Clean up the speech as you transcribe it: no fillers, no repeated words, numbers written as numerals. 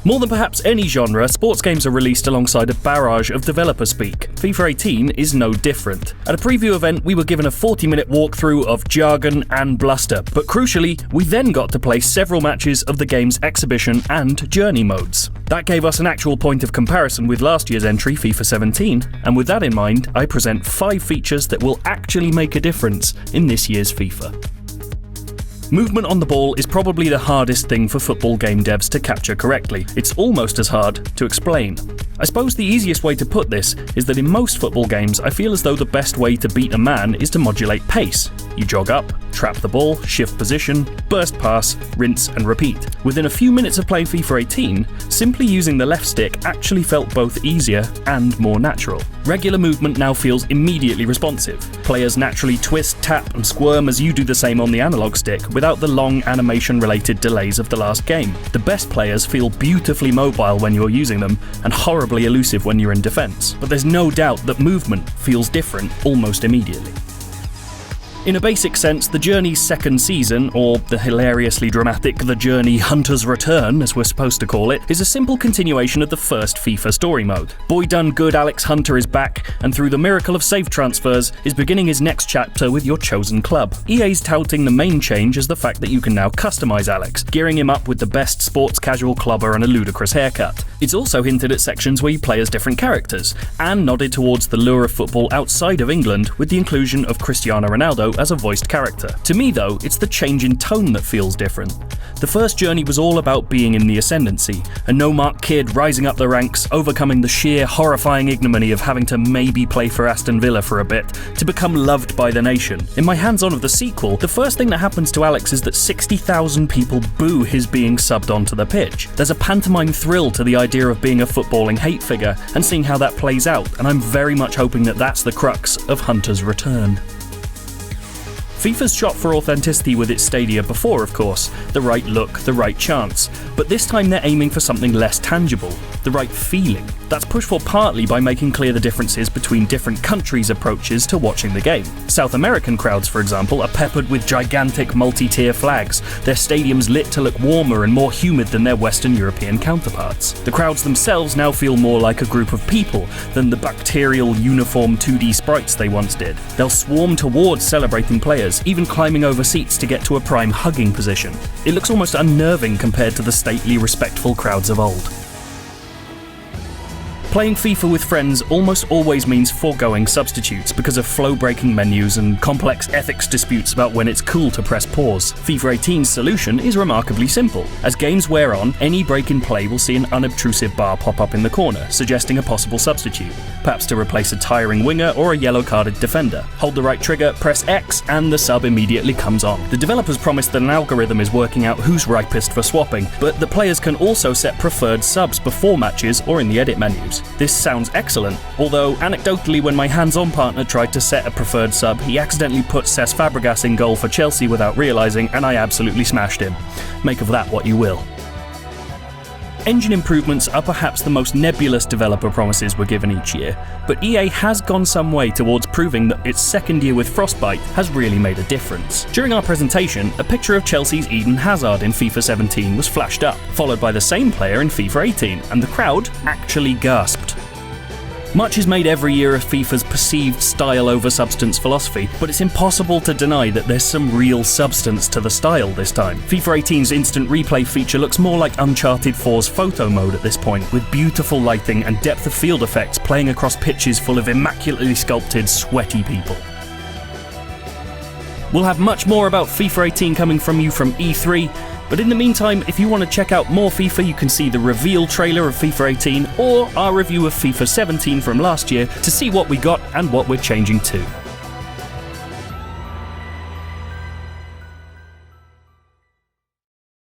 More than perhaps any genre, sports games are released alongside a barrage of developer speak. FIFA 18 is no different. At a preview event, we were given a 40-minute walkthrough of jargon and bluster, but crucially, we then got to play several matches of the game's exhibition and journey modes. That gave us an actual point of comparison with last year's entry, FIFA 17, and with that in mind, I present 5 features that will actually make a difference in this year's FIFA. Movement on the ball is probably the hardest thing for football game devs to capture correctly. It's almost as hard to explain. I suppose the easiest way to put this is that in most football games, I feel as though the best way to beat a man is to modulate pace. You jog up, trap the ball, shift position, burst pass, rinse and repeat. Within a few minutes of playing FIFA 18, simply using the left stick actually felt both easier and more natural. Regular movement now feels immediately responsive. Players naturally twist, tap and squirm as you do the same on the analog stick without the long animation-related delays of the last game. The best players feel beautifully mobile when you're using them and horribly elusive when you're in defense. But there's no doubt that movement feels different almost immediately. In a basic sense, The Journey's second season, or the hilariously dramatic The Journey Hunter's Return, as we're supposed to call it, is a simple continuation of the first FIFA story mode. Boy done good Alex Hunter is back, and through the miracle of safe transfers, is beginning his next chapter with your chosen club. EA's touting the main change as the fact that you can now customize Alex, gearing him up with the best sports casual clobber and a ludicrous haircut. It's also hinted at sections where you play as different characters, and nodded towards the lure of football outside of England with the inclusion of Cristiano Ronaldo as a voiced character. To me though, it's the change in tone that feels different. The first Journey was all about being in the ascendancy, a no-mark kid rising up the ranks, overcoming the sheer horrifying ignominy of having to maybe play for Aston Villa for a bit, to become loved by the nation. In my hands-on of the sequel, the first thing that happens to Alex is that 60,000 people boo his being subbed onto the pitch. There's a pantomime thrill to the idea of being a footballing hate figure and seeing how that plays out, and I'm very much hoping that that's the crux of Hunter's return. FIFA's shot for authenticity with its Stadia before, of course, the right look, the right chance, but this time they're aiming for something less tangible, the right feeling. That's pushed for partly by making clear the differences between different countries' approaches to watching the game. South American crowds, for example, are peppered with gigantic multi-tier flags, their stadiums lit to look warmer and more humid than their Western European counterparts. The crowds themselves now feel more like a group of people than the bacterial uniform 2D sprites they once did. They'll swarm towards celebrating players, even climbing over seats to get to a prime hugging position. It looks almost unnerving compared to the stately, respectful crowds of old. Playing FIFA with friends almost always means foregoing substitutes because of flow-breaking menus and complex ethics disputes about when it's cool to press pause. FIFA 18's solution is remarkably simple. As games wear on, any break in play will see an unobtrusive bar pop up in the corner, suggesting a possible substitute, perhaps to replace a tiring winger or a yellow-carded defender. Hold the right trigger, press X, and the sub immediately comes on. The developers promise that an algorithm is working out who's ripest for swapping, but the players can also set preferred subs before matches or in the edit menus. This sounds excellent, although anecdotally when my hands-on partner tried to set a preferred sub, he accidentally put Cesc Fabregas in goal for Chelsea without realising, and I absolutely smashed him. Make of that what you will. Engine improvements are perhaps the most nebulous developer promises we're given each year, but EA has gone some way towards proving that its second year with Frostbite has really made a difference. During our presentation, a picture of Chelsea's Eden Hazard in FIFA 17 was flashed up, followed by the same player in FIFA 18, and the crowd actually gasped. Much is made every year of FIFA's perceived style over substance philosophy, but it's impossible to deny that there's some real substance to the style this time. FIFA 18's instant replay feature looks more like Uncharted 4's photo mode at this point, with beautiful lighting and depth of field effects playing across pitches full of immaculately sculpted, sweaty people. We'll have much more about FIFA 18 coming from you from E3, but in the meantime, if you want to check out more FIFA, you can see the reveal trailer of FIFA 18 or our review of FIFA 17 from last year to see what we got and what we're changing to.